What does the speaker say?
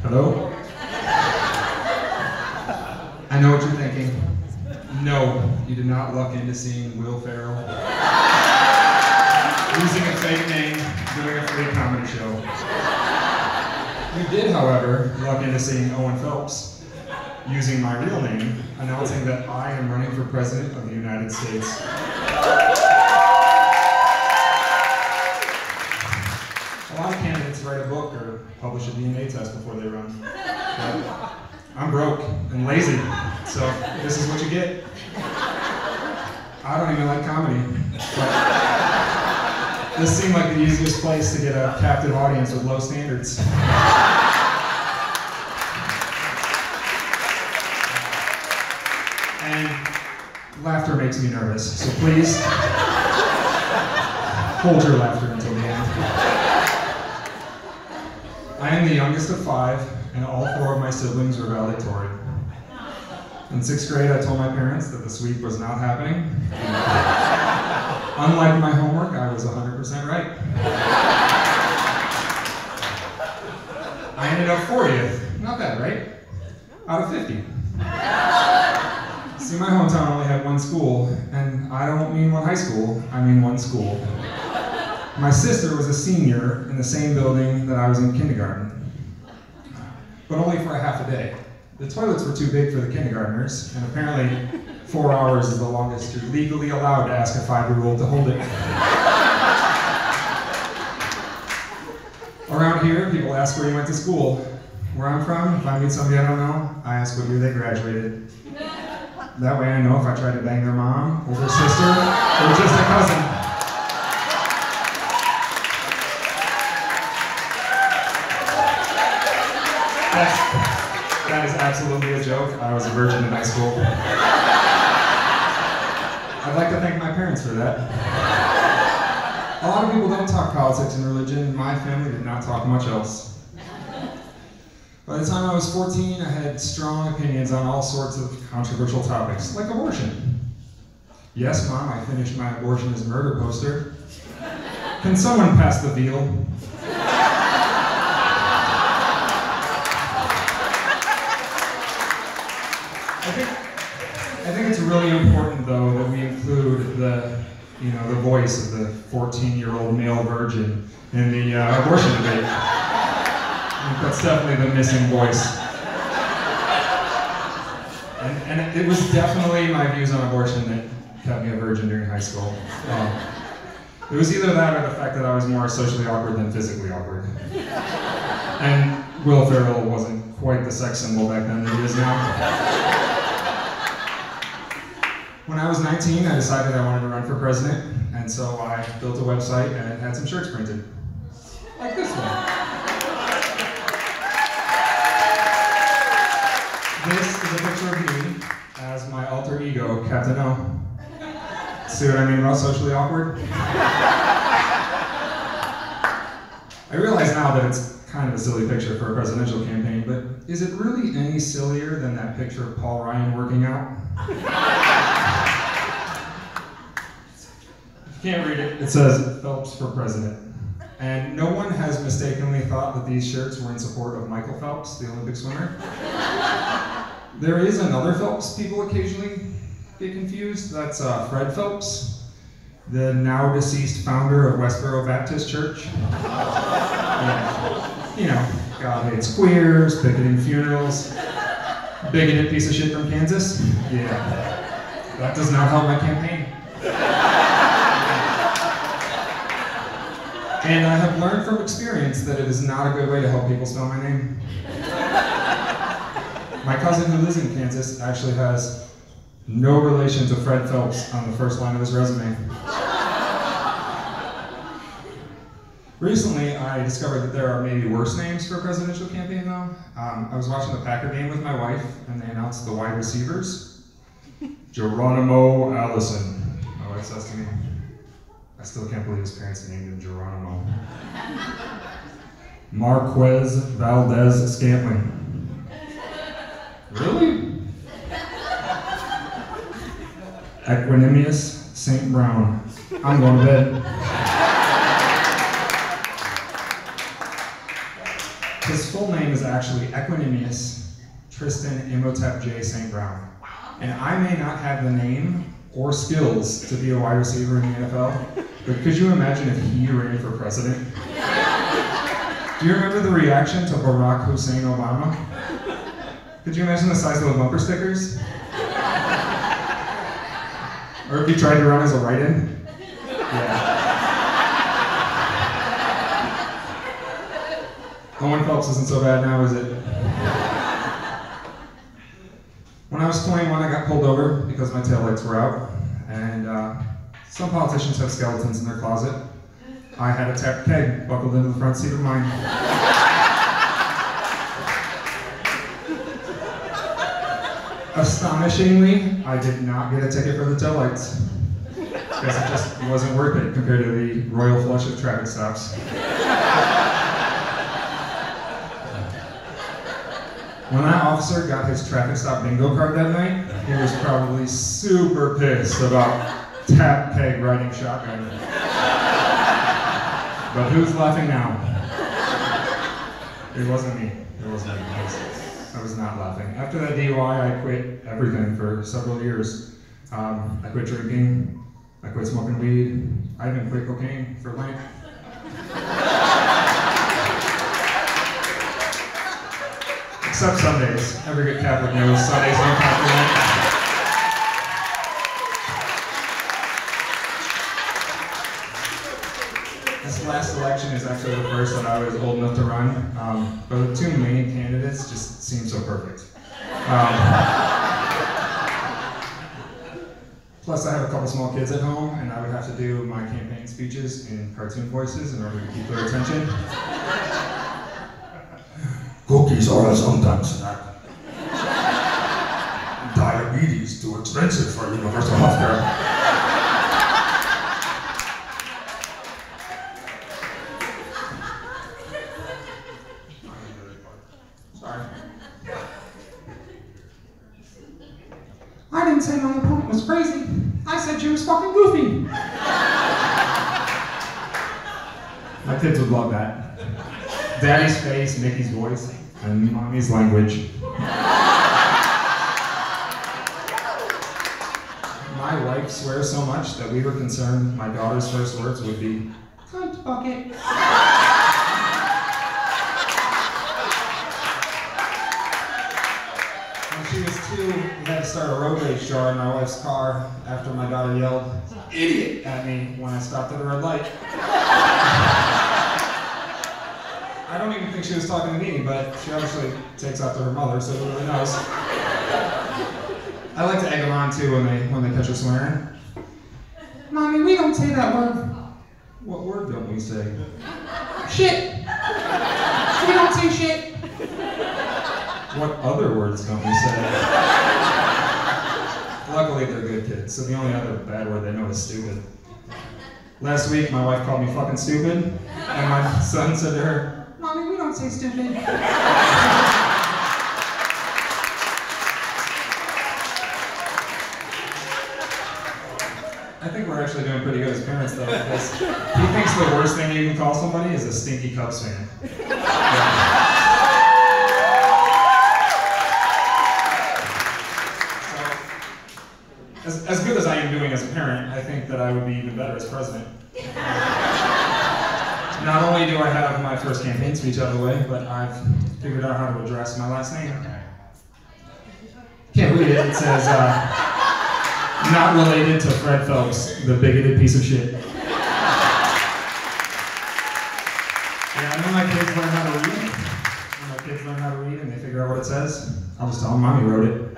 Hello? I know what you're thinking. No, you did not luck into seeing Will Ferrell using a fake name, doing a free comedy show. You did, however, luck into seeing Owen Phelps using my real name, announcing that I am running for President of the United States. A lot of candidates write a book or publish a DNA test before they run. But I'm broke and lazy, so this is what you get. I don't even like comedy, but this seemed like the easiest place to get a captive audience with low standards. And laughter makes me nervous, so please hold your laughter until the end. I am the youngest of 5, and all 4 of my siblings were valedictorian. In 6th grade, I told my parents that the sweep was not happening. Unlike my homework, I was 100% right. I ended up 40th. Not bad, right? Out of 50. See, my hometown only had one school, and I don't mean one high school, I mean one school. My sister was a senior in the same building that I was in kindergarten, but only for a half a day. The toilets were too big for the kindergartners, and apparently 4 hours is the longest you're legally allowed to ask a 5-year-old to hold it. Around here, people ask where you went to school. Where I'm from, if I meet somebody I don't know, I ask what year they graduated. That way I know if I try to bang their mom, older sister, or just a cousin. That is absolutely a joke. I was a virgin in high school. I'd like to thank my parents for that. A lot of people don't talk politics and religion. My family did not talk much else. By the time I was 14, I had strong opinions on all sorts of controversial topics, like abortion. Yes, Mom, I finished my abortion is murder poster. Can someone pass the veal? I think it's really important, though, that we include the voice of the 14-year-old male virgin in the abortion debate. I think that's definitely the missing voice. And it was definitely my views on abortion that kept me a virgin during high school. It was either that or the fact that I was more socially awkward than physically awkward. And Will Ferrell wasn't quite the sex symbol back then that he is now. When I was 19, I decided I wanted to run for president, and so I built a website and had some shirts printed. Like this one. This is a picture of me as my alter ego, Captain O. See what I mean about socially awkward? I realize now that it's kind of a silly picture for a presidential campaign, but is it really any sillier than that picture of Paul Ryan working out? If you can't read it, it says Phelps for president. And no one has mistakenly thought that these shirts were in support of Michael Phelps, the Olympic swimmer. There is another Phelps people occasionally get confused. That's Fred Phelps, the now deceased founder of Westboro Baptist Church. Yeah. You know, God hates queers, picketing funerals, bigoted piece of shit from Kansas. Yeah, that does not help my campaign. And I have learned from experience that it is not a good way to help people spell my name. My cousin who lives in Kansas actually has no relation to Fred Phelps on the first line of his resume. Recently, I discovered that there are maybe worse names for a presidential campaign, though. I was watching the Packer game with my wife, and they announced the wide receivers. Geronimo Allison. Oh, that's us to me. I still can't believe his parents named him Geronimo. Marquez Valdez Scantling. Really? Equanimous St. Brown. I'm going to bed. His full name is actually Equanimous Tristan Imhotep J. St. Brown. And I may not have the name or skills to be a wide receiver in the NFL, but could you imagine if he ran for president? Do you remember the reaction to Barack Hussein Obama? Could you imagine the size of the bumper stickers? Or if you tried to run as a write-in? Yeah. Owen Phelps isn't so bad now, is it? When I was 21, I got pulled over because my taillights were out, and some politicians have skeletons in their closet. I had a tapped keg buckled into the front seat of mine. Astonishingly, I did not get a ticket for the taillights, because it just wasn't worth it compared to the royal flush of traffic stops. When that officer got his traffic stop bingo card that night, he was probably super pissed about tap keg riding shotgun. But who's laughing now? It wasn't me. It wasn't me. I was not laughing. After that DUI, I quit everything for several years. I quit drinking. I quit smoking weed. I even quit cocaine for Lent. Except Sundays. Every good Catholic knows Sundays don't count for Lent. This last election is actually the first that I was old enough to run, but the two main candidates just seem so perfect. Plus, I have a couple small kids at home, and I would have to do my campaign speeches in cartoon voices in order to keep their attention. Cookies are a sometimes snack. Diabetes too expensive for universal healthcare. Sorry. I didn't say my opponent was crazy. I said she was fucking goofy. My kids would love that. Daddy's face, Mickey's voice, and mommy's language. My wife swears so much that we were concerned my daughter's first words would be, cunt bucket. When she was 2, we had to start a road rage jar in my wife's car after my daughter yelled, idiot, at me when I stopped at a red light. I don't even think she was talking to me, but she obviously takes after her mother, so who really knows. I like to egg them on too when they catch her swearing. Mommy, we don't say that word. What word don't we say? Shit. We don't say shit. What other words don't we say? Luckily, they're good kids, so the only other bad word they know is stupid. Last week, my wife called me fucking stupid, and my son said to her, Mommy, we don't say stupid. I think we're actually doing pretty good as parents, though, because he thinks the worst thing you can call somebody is a stinky Cubs fan. Yeah. So, as good as I am doing as a parent, I think that I would be even better as president. Not only do I have my first campaign speech out of the way, but I've figured out how to address my last name. Can't read it. It says, not related to Fred Phelps, the bigoted piece of shit. Yeah, and when my kids learn how to read, and they figure out what it says, I'll just tell them Mommy wrote it.